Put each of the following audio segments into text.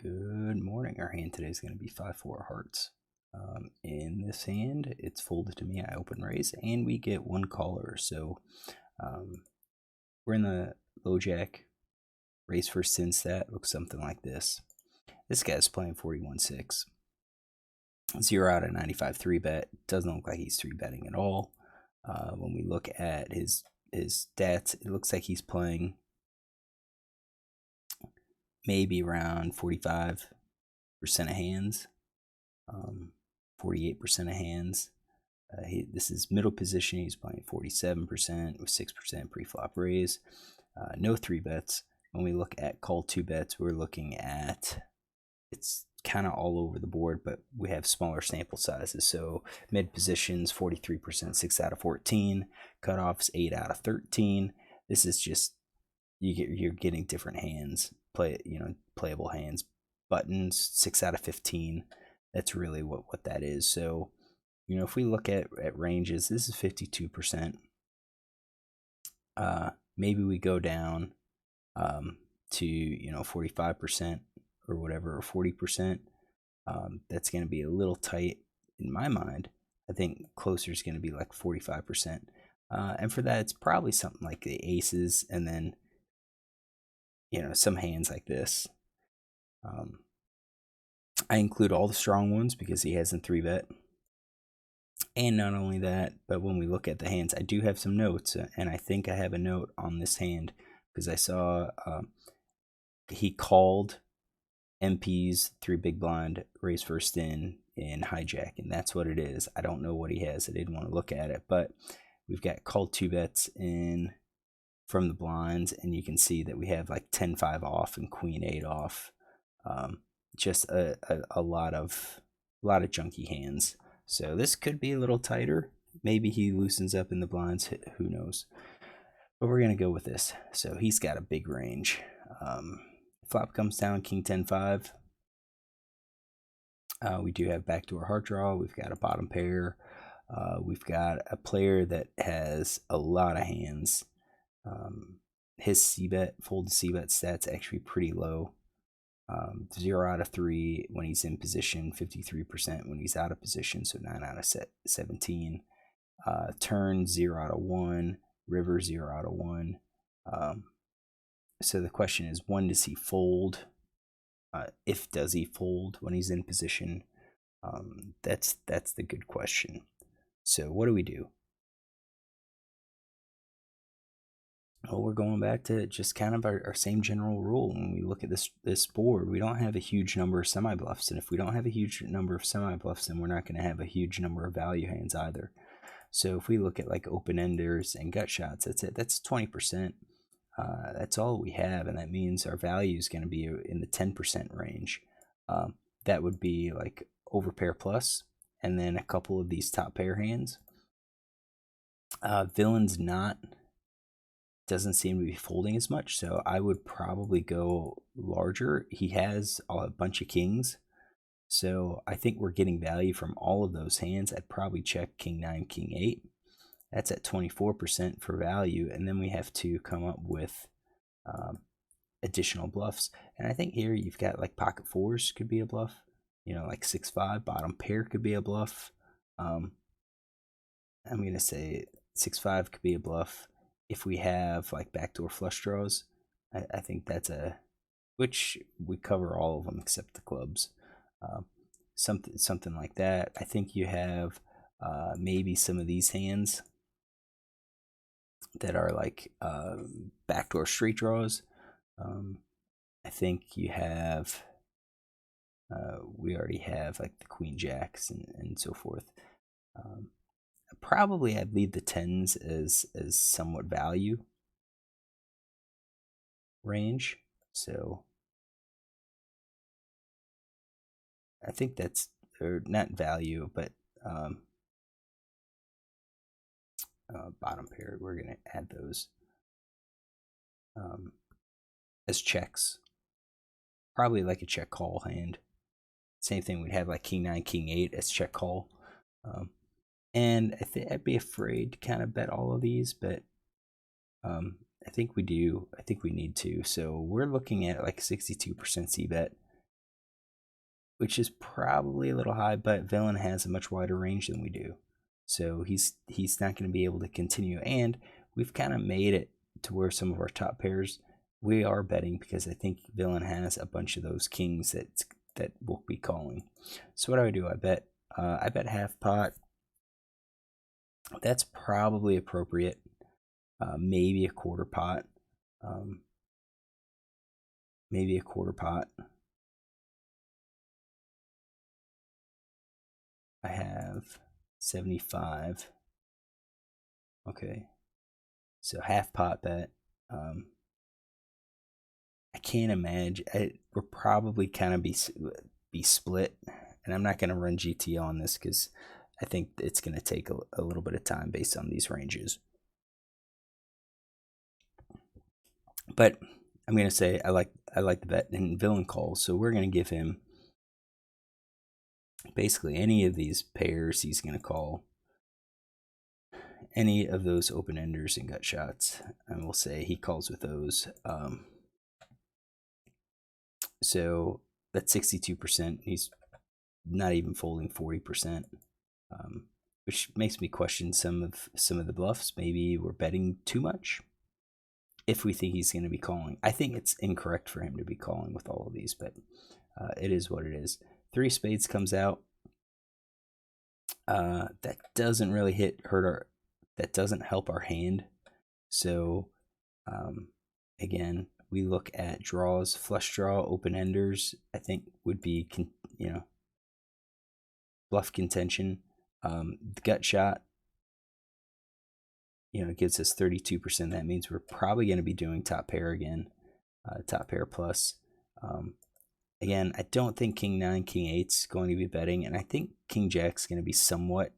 Good morning. Our hand today is going to be 5-4 hearts. In this hand, it's folded to me. I open raise, and we get one caller. So we're in the low jack. Raise first sin stat looks something like this. This guy's playing 41-6. 0 out of 95 3-bet. Doesn't look like he's 3-betting at all. When we look at his stats, it looks like he's playing maybe around 45% of hands, 48% of hands. This is middle position. He's playing 47% with 6% pre-flop raise. No 3-bets. When we look at call 2-bets, we're looking at, it's kind of all over the board, but we have smaller sample sizes. So mid positions, 43%, 6 out of 14. Cutoffs, 8 out of 13. This is just, you're getting different hands, playable hands. Buttons, 6 out of 15. That's really what that is. So, if we look at ranges, this is 52%. Maybe we go down to 45% or whatever, or 40%. That's going to be a little tight in my mind. I think closer is going to be like 45%. And for that, it's probably something like the aces, and then some hands like this. I include all the strong ones because he hasn't 3-bet. And not only that, but when we look at the hands, I do have some notes, and I think I have a note on this hand because I saw he called MP's 3 big blind, raise first in hijack, and that's what it is. I don't know what he has. I didn't want to look at it, but we've got called 2-bets in from the blinds, and you can see that we have like 10-5 off and queen 8 off. Just a lot of junky hands. So this could be a little tighter. Maybe he loosens up in the blinds. Who knows? But we're going to go with this. So he's got a big range. Flop comes down, king 10-5. We do have backdoor heart draw. We've got a bottom pair. We've got a player that has a lot of hands. His c-bet, folded c-bet stats actually pretty low. 0 out of 3 when he's in position, 53% when he's out of position, so 9 out of 17. Turn 0 out of 1, river 0 out of 1. So the question is, when does he fold? If does he fold when he's in position? That's the good question. So what do we do? Well, we're going back to just kind of our same general rule. When we look at this board, we don't have a huge number of semi-bluffs, and if we don't have a huge number of semi-bluffs, then we're not going to have a huge number of value hands either. So if we look at like open-enders and gut shots, that's it. That's 20%. That's all we have, and that means our value is going to be in the 10% range. That would be like overpair plus, and then a couple of these top pair hands. Villain's doesn't seem to be folding as much, so I would probably go larger. He has a bunch of kings, so I think we're getting value from all of those hands. I'd probably check king 9, king 8. That's at 24% for value, and then we have to come up with additional bluffs. And I think here you've got like pocket fours could be a bluff, like 6-5, bottom pair could be a bluff. I'm gonna say 6-5 could be a bluff. If we have like backdoor flush draws, I think that's which we cover all of them except the clubs. Something like that. I think you have maybe some of these hands that are like backdoor straight draws. I think you have, we already have like the queen jacks and so forth. Probably I'd leave the 10s as somewhat value range. So I think that's, or not value, but bottom pair, we're going to add those as checks. Probably like a check call hand. Same thing, we'd have like king 9, king 8 as check call. And I think I'd be afraid to kind of bet all of these, but I think we do. I think we need to. So we're looking at like 62% c bet. which is probably a little high, but villain has a much wider range than we do. So he's not going to be able to continue. And we've kind of made it to where some of our top pairs we are betting, because I think villain has a bunch of those kings that we'll be calling. So what do? I bet half pot. That's probably appropriate. Maybe a quarter pot. Maybe a quarter pot. I have 75. Okay. So half pot bet. I can't imagine. We're probably kind of be split, and I'm not going to run GTO on this because I think it's going to take a little bit of time based on these ranges. But I'm going to say I like the bet and villain calls, so we're going to give him basically any of these pairs. He's going to call any of those open enders and gut shots, and we'll say he calls with those. So that's 62%. He's not even folding 40%, which makes me question some of the bluffs. Maybe we're betting too much if we think he's going to be calling. I think it's incorrect for him to be calling with all of these, but it is what it is. 3 spades comes out. That doesn't really that doesn't help our hand. So again, we look at draws, flush draw, open enders. I think would be bluff contention. The gut shot, gives us 32%. That means we're probably going to be doing top pair again, top pair plus. Again, I don't think King 9, King 8's going to be betting, and I think King Jack's going to be somewhat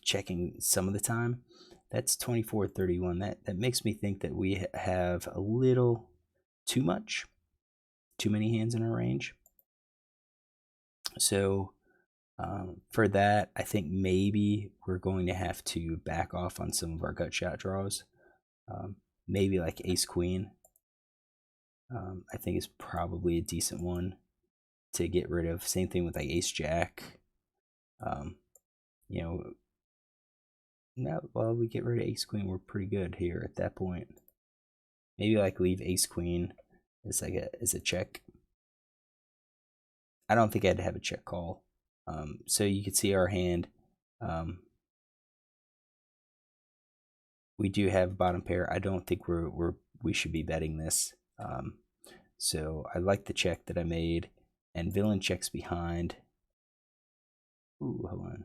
checking some of the time. That's 24-31. That makes me think that we have a little too many hands in our range. So for that, I think maybe we're going to have to back off on some of our gut shot draws. Maybe like ace queen. I think is probably a decent one to get rid of. Same thing with like ace jack. Well, we get rid of ace queen, we're pretty good here at that point. Maybe like leave ace queen as a check. I don't think I'd have a check call. So you can see our hand. We do have bottom pair. I don't think we should be betting this. So I like the check that I made, and villain checks behind. Ooh, hold on.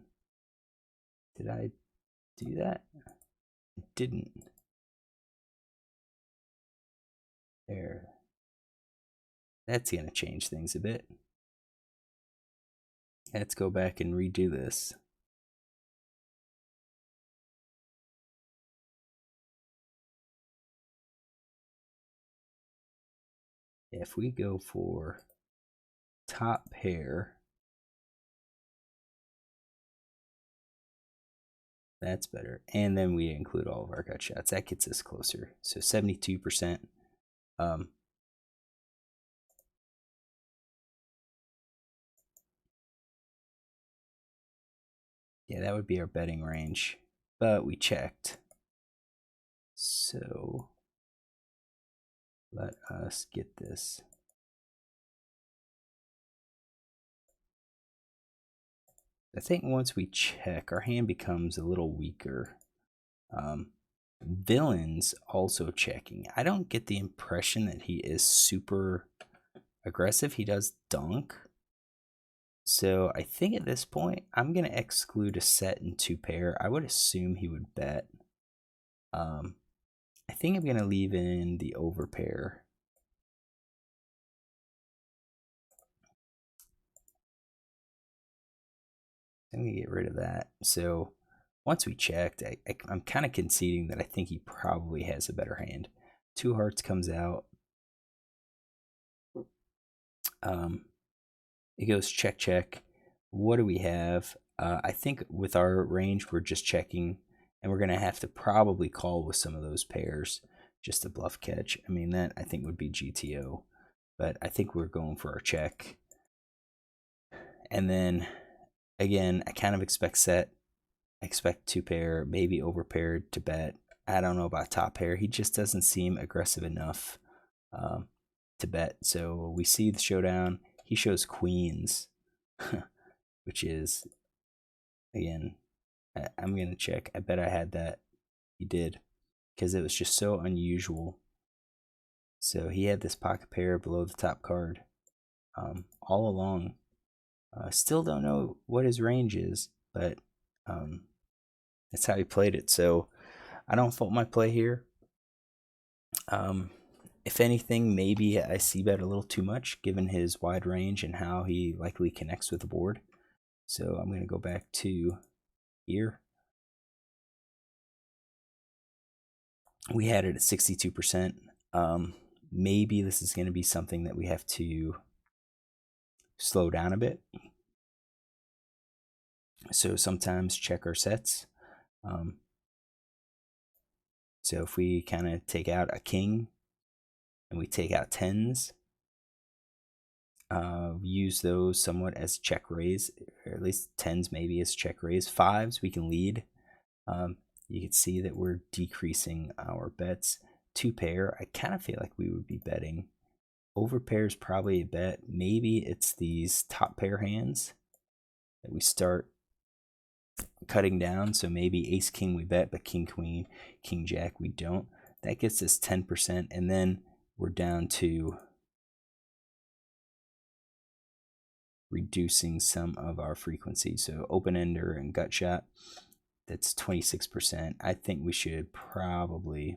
Did I do that? I didn't. There. That's gonna change things a bit. Let's go back and redo this. If we go for top pair, that's better. And then we include all of our gut shots. That gets us closer. So 72%. Yeah, that would be our betting range. But we checked. So let us get this. I think once we check, our hand becomes a little weaker. Villain's also checking. I don't get the impression that he is super aggressive. He does dunk. So I think at this point, I'm going to exclude a set and 2 pair. I would assume he would bet. I think I'm going to leave in the over pair. I'm going to get rid of that. So once we checked, I'm kind of conceding that I think he probably has a better hand. 2 hearts comes out. It goes check, check. What do we have? I think with our range, we're just checking, and we're going to have to probably call with some of those pairs just to bluff catch. I mean, that I think would be GTO. but I think we're going for our check. And then again, I kind of expect set. I expect 2-pair, maybe overpaired to bet. I don't know about top pair. He just doesn't seem aggressive enough to bet. So we see the showdown. He shows queens, which is, again, I'm going to check. I bet I had that. He did, because it was just so unusual. So he had this pocket pair below the top card all along. Still don't know what his range is, but that's how he played it. So I don't fault my play here. If anything, maybe I c-bet a little too much given his wide range and how he likely connects with the board. So I'm going to go back to here. We had it at 62%. Maybe this is going to be something that we have to slow down a bit. So sometimes check our sets. So if we kind of take out a king and we take out tens, use those somewhat as check raise, or at least tens maybe as check raise. Fives, we can lead. You can see that we're decreasing our bets. 2-pair, I kind of feel like we would be betting. Overpair is probably a bet. Maybe it's these top pair hands that we start cutting down. So maybe ace king we bet, but king queen, king jack we don't. That gets us 10%, and then we're down to reducing some of our frequency. So open ender and gut shot, that's 26%. I think we should probably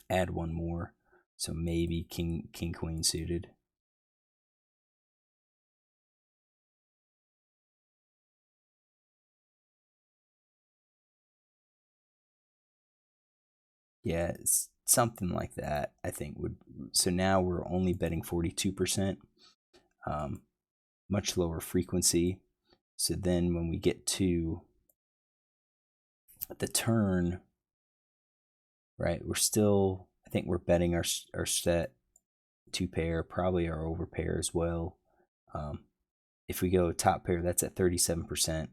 add one more. So maybe king queen suited. Yeah, it's something like that, I think would. So now we're only betting 42%, much lower frequency. So then when we get to the turn, right, we're still, I think we're betting our set 2-pair, probably our overpair as well. If we go top pair, that's at 37%.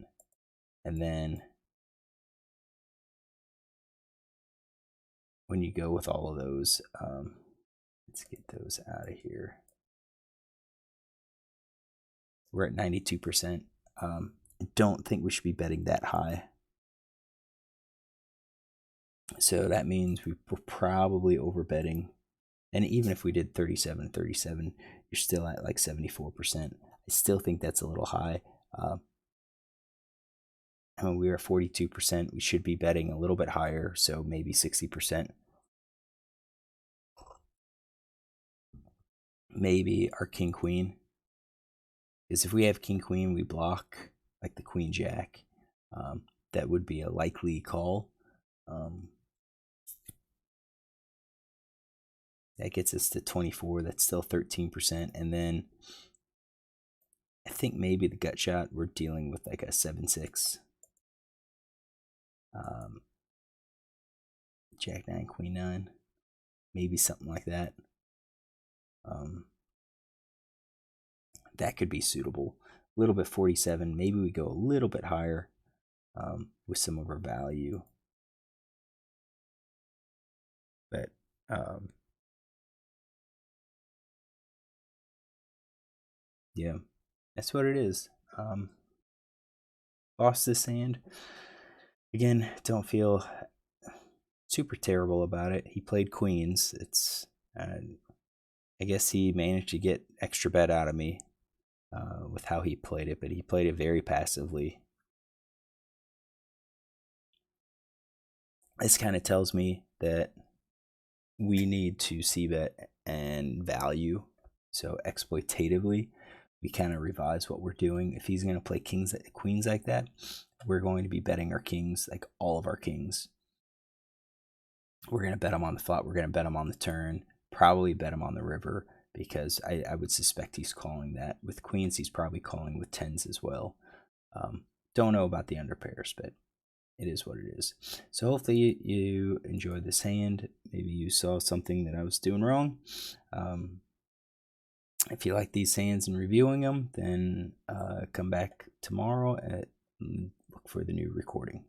And then when you go with all of those, let's get those out of here. We're at 92%. I don't think we should be betting that high. So that means we're probably overbetting. And even if we did 37, you're still at like 74%. I still think that's a little high. I mean, we are 42%. We should be betting a little bit higher, so maybe 60%. Maybe our king queen. Because if we have king queen, we block like the queen jack. That would be a likely call. That gets us to 24. That's still 13%. And then I think maybe the gut shot, we're dealing with like a 7-6. Jack 9, queen 9. Maybe something like that. That could be suitable. A little bit 47. Maybe we go a little bit higher with some of our value. But yeah, that's what it is. Lost this hand. Again, don't feel super terrible about it. He played queens. It's I guess he managed to get extra bet out of me with how he played it, but he played it very passively. This kind of tells me that we need to c-bet and value. So exploitatively, we kind of revise what we're doing. If he's going to play queens like that, we're going to be betting our kings, like all of our kings. We're going to bet them on the flop. We're going to bet them on the turn. Probably bet him on the river, because I would suspect he's calling that. With queens, he's probably calling with tens as well. Don't know about the under pairs, but it is what it is. So hopefully you enjoyed this hand. Maybe you saw something that I was doing wrong. If you like these hands and reviewing them, then come back tomorrow and look for the new recording.